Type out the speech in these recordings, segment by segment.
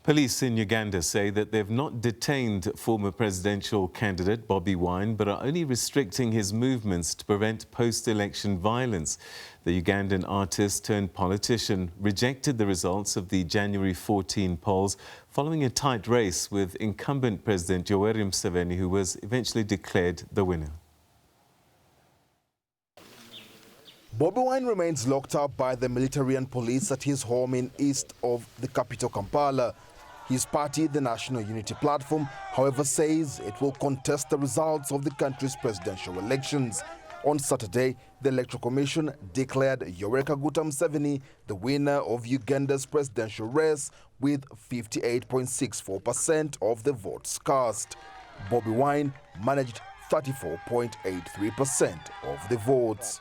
Police in Uganda say that they've not detained former presidential candidate Bobi Wine, but are only restricting his movements to prevent post-election violence. The Ugandan artist turned politician rejected the results of the January 14 polls following a tight race with incumbent President Yoweri Museveni, who was eventually declared the winner. Bobi Wine remains locked up by the military and police at his home in east of the capital, Kampala. His party, the National Unity Platform, however, says it will contest the results of the country's presidential elections. On Saturday, the Electoral Commission declared Yoweri Museveni the winner of Uganda's presidential race with 58.64% of the votes cast. Bobi Wine managed 34.83% of the votes.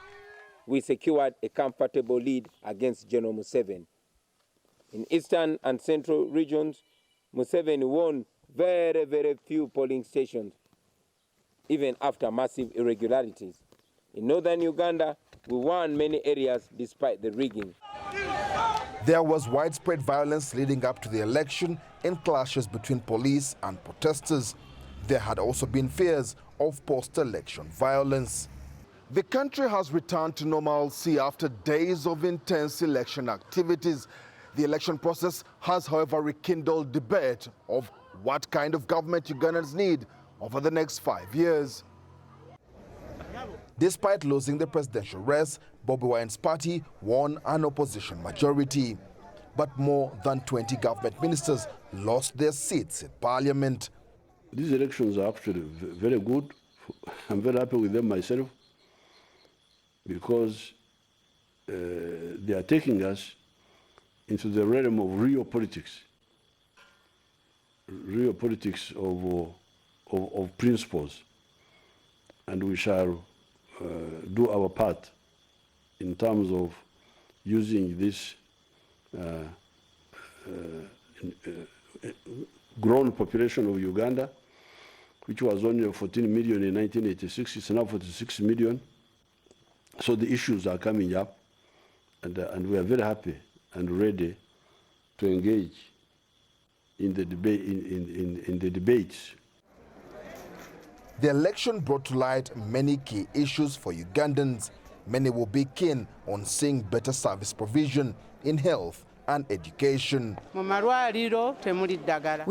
We secured a comfortable lead against General Museveni. In eastern and central regions, Museveni won very few polling stations, even after massive irregularities. In northern Uganda, we won many areas despite the rigging. There was widespread violence leading up to the election and clashes between police and protesters. There had also been fears of post-election violence. The country has returned to normalcy after days of intense election activities. The election process has, however, rekindled debate of what kind of government Ugandans need over the next 5 years. Despite losing the presidential race, Bobi Wine's party won an opposition majority. But more than 20 government ministers lost their seats in parliament. These elections are actually very good. I'm very happy with them myself, because they are taking us into the realm of real politics of principles, and we shall do our part in terms of using this grown population of Uganda, which was only 14 million in 1986, it's now 46 million. So the issues are coming up, and we are very happy and ready to engage in the debate. In the debates. The election brought to light many key issues for Ugandans. Many will be keen on seeing better service provision in health and education. We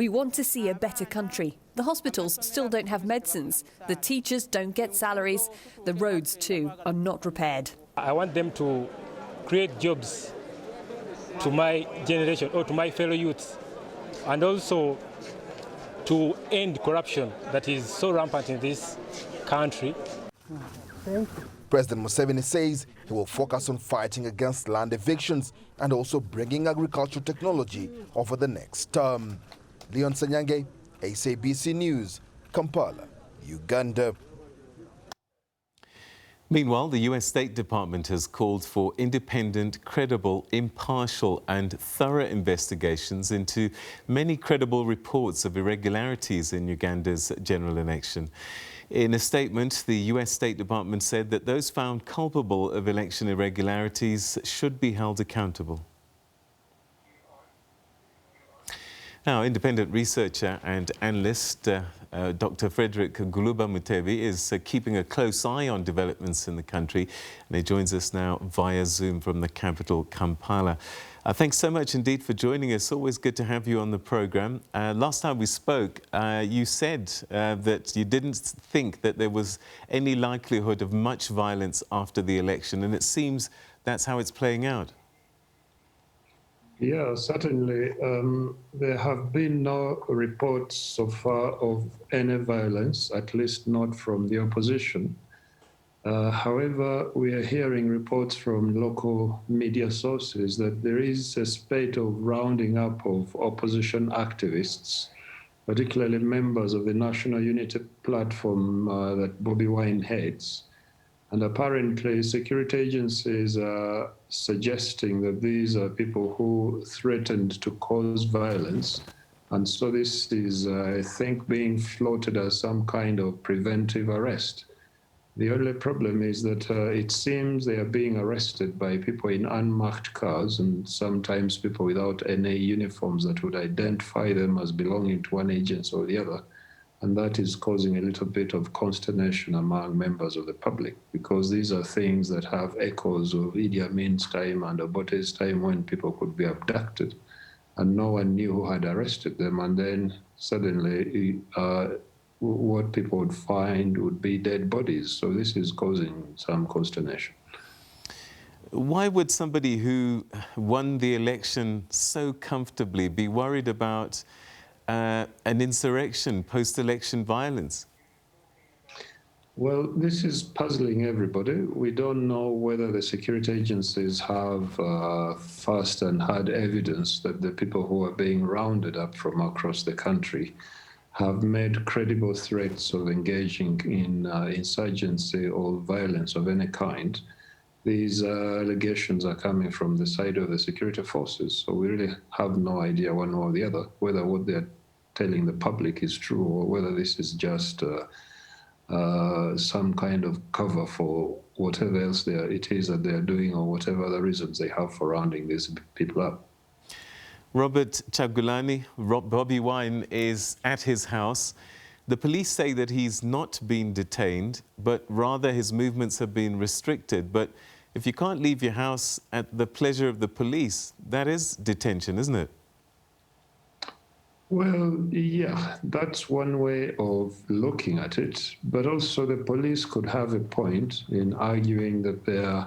want to see a better country. The hospitals still don't have medicines. The teachers don't get salaries. The roads, too, are not repaired. I want them to create jobs to my generation or to my fellow youths, and also to end corruption that is so rampant in this country. President Museveni says he will focus on fighting against land evictions and also bringing agricultural technology over the next term. Leon Sanyange, SABC News, Kampala, Uganda. Meanwhile, the US State Department has called for independent, credible, impartial and thorough investigations into many credible reports of irregularities in Uganda's general election. In a statement, the US State Department said that those found culpable of election irregularities should be held accountable. Now, independent researcher and analyst Dr. Frederick Golooba-Mutebi is keeping a close eye on developments in the country, and he joins us now via Zoom from the capital, Kampala. Thanks so much indeed for joining us. Always good to have you on the programme. Last time we spoke, you said that you didn't think that there was any likelihood of much violence after the election, and it seems that's how it's playing out. Yeah, certainly. There have been no reports so far of any violence, at least not from the opposition. However, we are hearing reports from local media sources that there is a spate of rounding up of opposition activists, particularly members of the National Unity Platform that Bobi Wine heads. And apparently, security agencies are suggesting that these are people who threatened to cause violence. And so this is, I think, being floated as some kind of preventive arrest. The only problem is that it seems they are being arrested by people in unmarked cars and sometimes people without any uniforms that would identify them as belonging to one agency or the other. And that is causing a little bit of consternation among members of the public, because these are things that have echoes of Idi Amin's time and Obote's time, when people could be abducted and no one knew who had arrested them. And then suddenly what people would find would be dead bodies. So this is causing some consternation. Why would somebody who won the election so comfortably be worried about an insurrection, post-election violence? Well, this is puzzling everybody. We don't know whether the security agencies have fast and hard evidence that the people who are being rounded up from across the country have made credible threats of engaging in insurgency or violence of any kind. These allegations are coming from the side of the security forces, so we really have no idea one way or the other whether what they're telling the public is true or whether this is just some kind of cover for whatever else it is that they're doing or whatever other reasons they have for rounding these people up. Robert Chagulani, Bobi Wine, is at his house. The police say that he's not been detained, but rather his movements have been restricted. But if you can't leave your house at the pleasure of the police, that is detention, isn't it? Well, yeah, that's one way of looking at it. But also the police could have a point in arguing that they're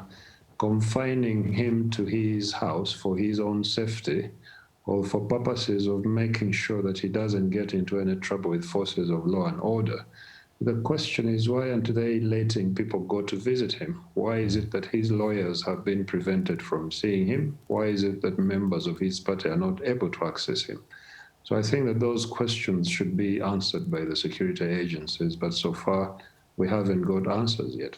confining him to his house for his own safety, or for purposes of making sure that he doesn't get into any trouble with forces of law and order. The question is, why aren't they letting people go to visit him? Why is it that his lawyers have been prevented from seeing him? Why is it that members of his party are not able to access him? So I think that those questions should be answered by the security agencies, but so far we haven't got answers yet.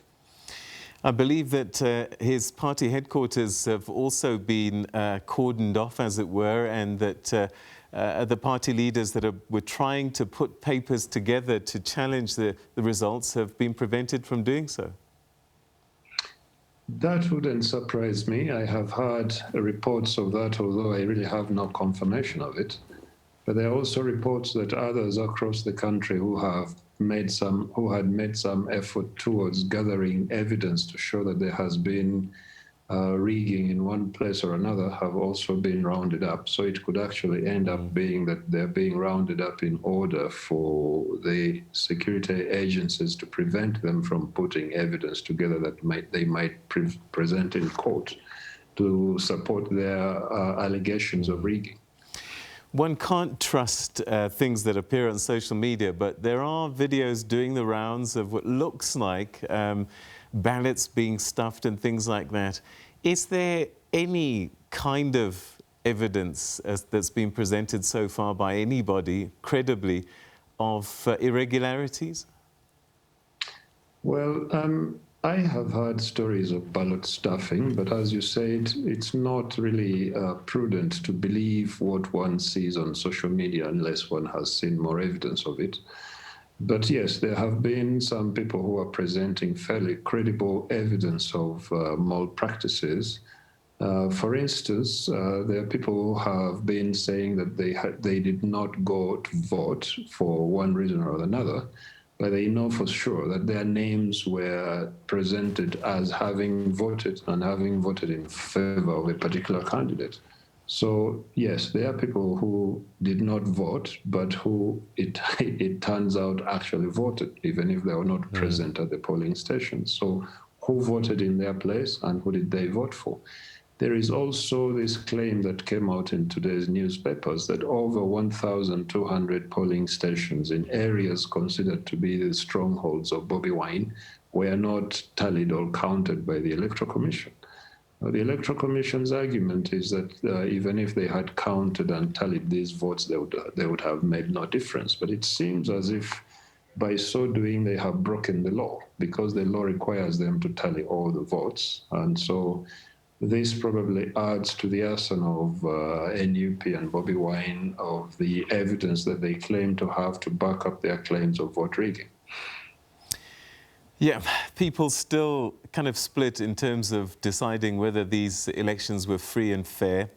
I believe that his party headquarters have also been cordoned off, as it were, and that the party leaders that were trying to put papers together to challenge the results have been prevented from doing so. That wouldn't surprise me. I have heard reports of that, although I really have no confirmation of it. But there are also reports that others across the country who had made some effort towards gathering evidence to show that there has been rigging in one place or another have also been rounded up. So it could actually end up being that they're being rounded up in order for the security agencies to prevent them from putting evidence together that they might present in court to support their allegations of rigging. One can't trust things that appear on social media, but there are videos doing the rounds of what looks like ballots being stuffed and things like that. Is there any kind of evidence that's been presented so far by anybody, credibly, of irregularities? Well, I have heard stories of ballot stuffing, but as you said, it's not really prudent to believe what one sees on social media unless one has seen more evidence of it. But yes, there have been some people who are presenting fairly credible evidence of malpractices. For instance, there are people who have been saying that they did not go to vote for one reason or another, but they know for sure that their names were presented as having voted in favor of a particular candidate. So yes, there are people who did not vote, but who it turns out actually voted, even if they were not present at the polling station. So who voted in their place and who did they vote for? There is also this claim that came out in today's newspapers that over 1,200 polling stations in areas considered to be the strongholds of Bobi Wine were not tallied or counted by the Electoral Commission. The Electoral Commission's argument is that even if they had counted and tallied these votes, they would have made no difference. But it seems as if by so doing, they have broken the law, because the law requires them to tally all the votes. And so this probably adds to the arsenal of NUP and Bobi Wine of the evidence that they claim to have to back up their claims of vote rigging. Yeah, people still kind of split in terms of deciding whether these elections were free and fair.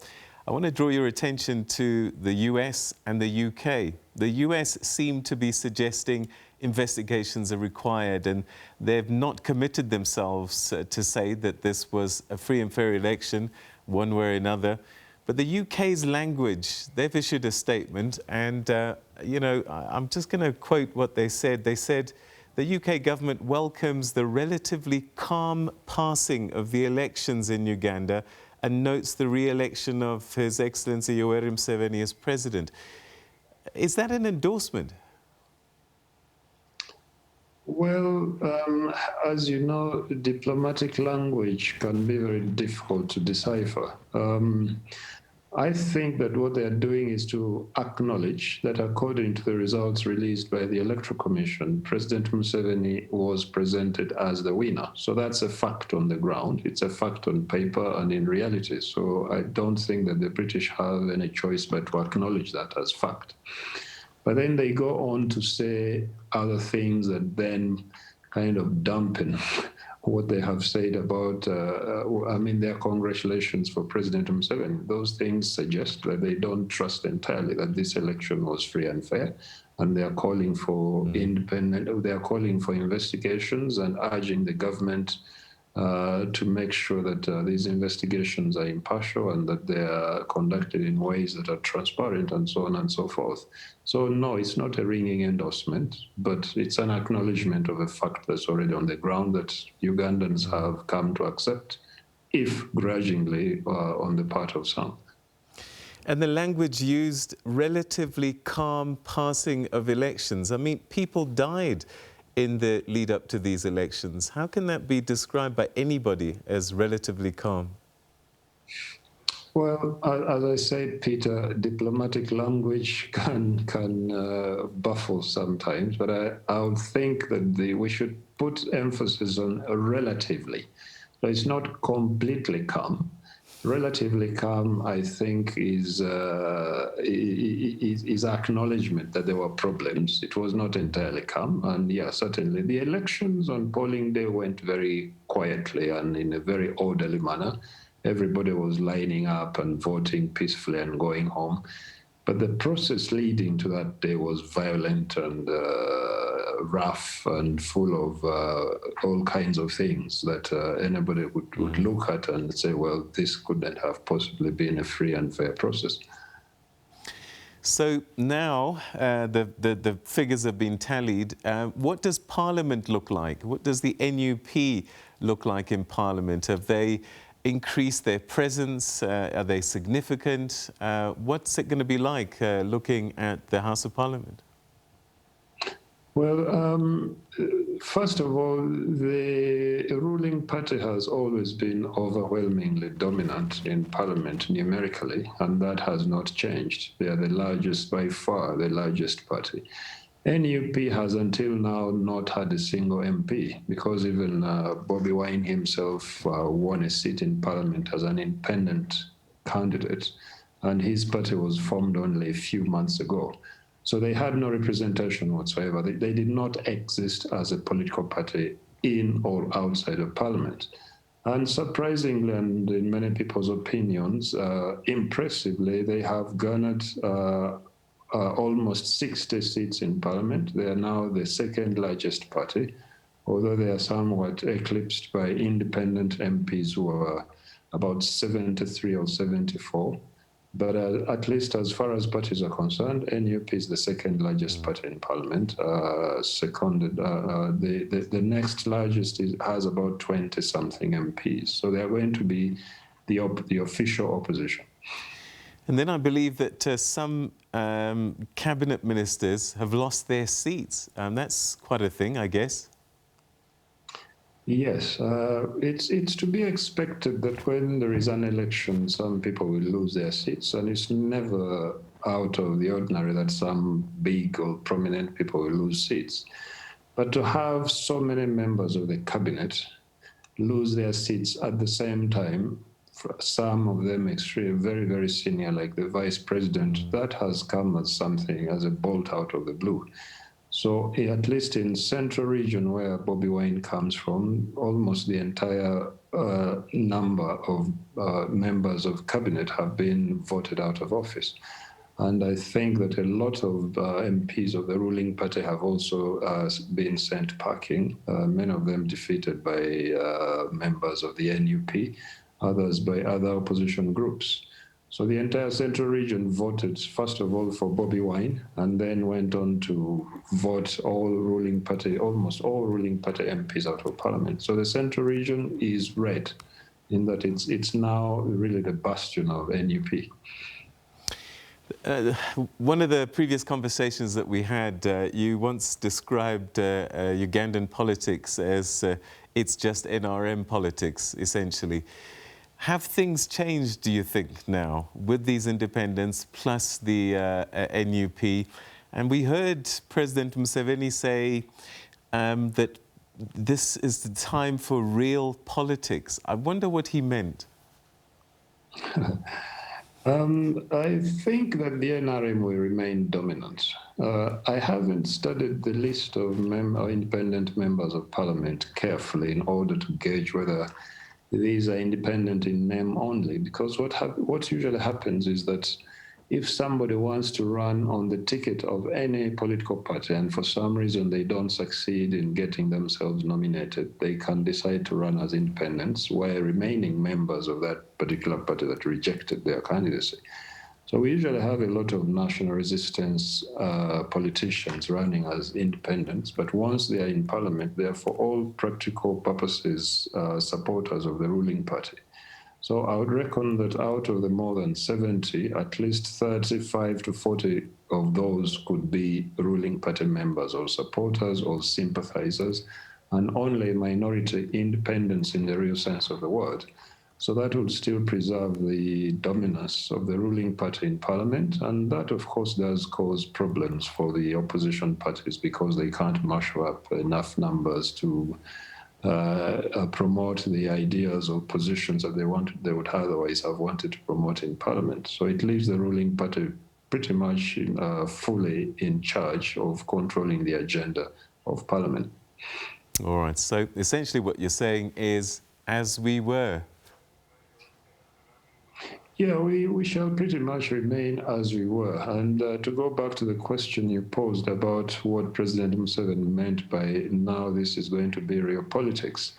I want to draw your attention to the US and the UK. The US seem to be suggesting investigations are required, and they've not committed themselves to say that this was a free and fair election, one way or another. But the UK's language, they've issued a statement, and, you know, I'm just going to quote what they said. They said, the UK government welcomes the relatively calm passing of the elections in Uganda and notes the re-election of His Excellency Yoweri Museveni as president. Is that an endorsement? Well, as you know, diplomatic language can be very difficult to decipher. I think that what they are doing is to acknowledge that according to the results released by the Electoral Commission, President Museveni was presented as the winner. So that's a fact on the ground. It's a fact on paper and in reality. So I don't think that the British have any choice but to acknowledge that as fact. But then they go on to say other things that then kind of dampen what they have said about, their congratulations for President Museveni. Those things suggest that they don't trust entirely that this election was free and fair, and they are calling for they are calling for investigations and urging the government to make sure that these investigations are impartial and that they are conducted in ways that are transparent and so on and so forth. So no, it's not a ringing endorsement, but it's an acknowledgement of a fact that's already on the ground that Ugandans have come to accept, if grudgingly on the part of some. And the language used, relatively calm passing of elections. I mean, people died in the lead up to these elections. How can that be described by anybody as relatively calm? Well, as I said, Peter, diplomatic language can baffle sometimes, but I would think that we should put emphasis on relatively. So it's not completely calm. Relatively calm, I think, is acknowledgement that there were problems. It was not entirely calm, and yeah, certainly the elections on polling day went very quietly and in a very orderly manner. Everybody was lining up and voting peacefully and going home. But the process leading to that day was violent and rough and full of all kinds of things that anybody would look at and say, well, this couldn't have possibly been a free and fair process. So now the figures have been tallied. What does Parliament look like? What does the NUP look like in Parliament? Have they increased their presence? Are they significant? What's it going to be like looking at the House of Parliament? Well, first of all, the ruling party has always been overwhelmingly dominant in Parliament numerically, and that has not changed. They are the largest, by far, the largest party. NUP has until now not had a single MP, because even Bobi Wine himself won a seat in Parliament as an independent candidate, and his party was formed only a few months ago. So they had no representation whatsoever. They did not exist as a political party in or outside of Parliament. And surprisingly, and in many people's opinions, impressively, they have garnered almost 60 seats in Parliament. They are now the second largest party, although they are somewhat eclipsed by independent MPs who are about 73 or 74. But at least as far as parties are concerned, NUP is the second largest party in Parliament. Seconded, the next largest has about 20-something MPs. So they are going to be the official opposition. And then I believe that some cabinet ministers have lost their seats. That's quite a thing, I guess. Yes, it's to be expected that when there is an election, some people will lose their seats, and it's never out of the ordinary that some big or prominent people will lose seats. But to have so many members of the cabinet lose their seats at the same time, some of them extremely, very, very senior, like the vice president, that has come as something, as a bolt out of the blue. So at least in central region where Bobi Wine comes from, almost the entire number of members of cabinet have been voted out of office. And I think that a lot of MPs of the ruling party have also been sent packing, many of them defeated by members of the NUP, others by other opposition groups. So the entire central region voted, first of all, for Bobi Wine, and then went on to vote almost all ruling party MPs out of parliament. So the central region is red, in that it's now really the bastion of NUP. One of the previous conversations that we had, you once described Ugandan politics as it's just NRM politics, essentially. Have things changed, do you think, now, with these independents plus the NUP? And we heard President Museveni say that this is the time for real politics. I wonder what he meant. I think that the NRM will remain dominant. I haven't studied the list of independent members of parliament carefully in order to gauge whether these are independent in name only, because what usually happens is that if somebody wants to run on the ticket of any political party and for some reason they don't succeed in getting themselves nominated, they can decide to run as independents while remaining members of that particular party that rejected their candidacy. So we usually have a lot of national resistance politicians running as independents, but once they are in parliament, they are for all practical purposes supporters of the ruling party. So I would reckon that out of the more than 70, at least 35 to 40 of those could be ruling party members or supporters or sympathizers, and only minority independents in the real sense of the word. So that would still preserve the dominance of the ruling party in parliament. And that, of course, does cause problems for the opposition parties because they can't marshal up enough numbers to promote the ideas or positions that they would otherwise have wanted to promote in parliament. So it leaves the ruling party pretty much fully in charge of controlling the agenda of parliament. All right. So essentially what you're saying is, as we were. Yeah, we shall pretty much remain as we were. And to go back to the question you posed about what President Museveni meant by now this is going to be real politics,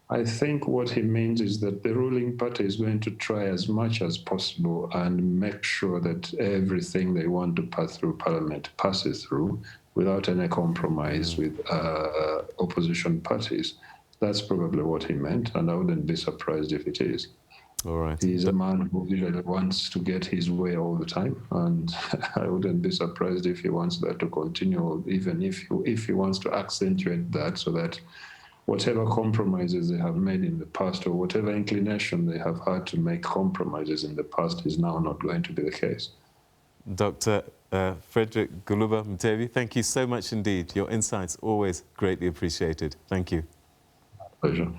I think what he means is that the ruling party is going to try as much as possible and make sure that everything they want to pass through parliament passes through without any compromise with opposition parties. That's probably what he meant, and I wouldn't be surprised if it is. All right. He's a man who usually wants to get his way all the time, and I wouldn't be surprised if he wants that to continue, even if he wants to accentuate that so that whatever compromises they have made in the past or whatever inclination they have had to make compromises in the past is now not going to be the case. Dr. Frederick Golooba-Mutebi, thank you so much indeed. Your insights always greatly appreciated. Thank you. Pleasure.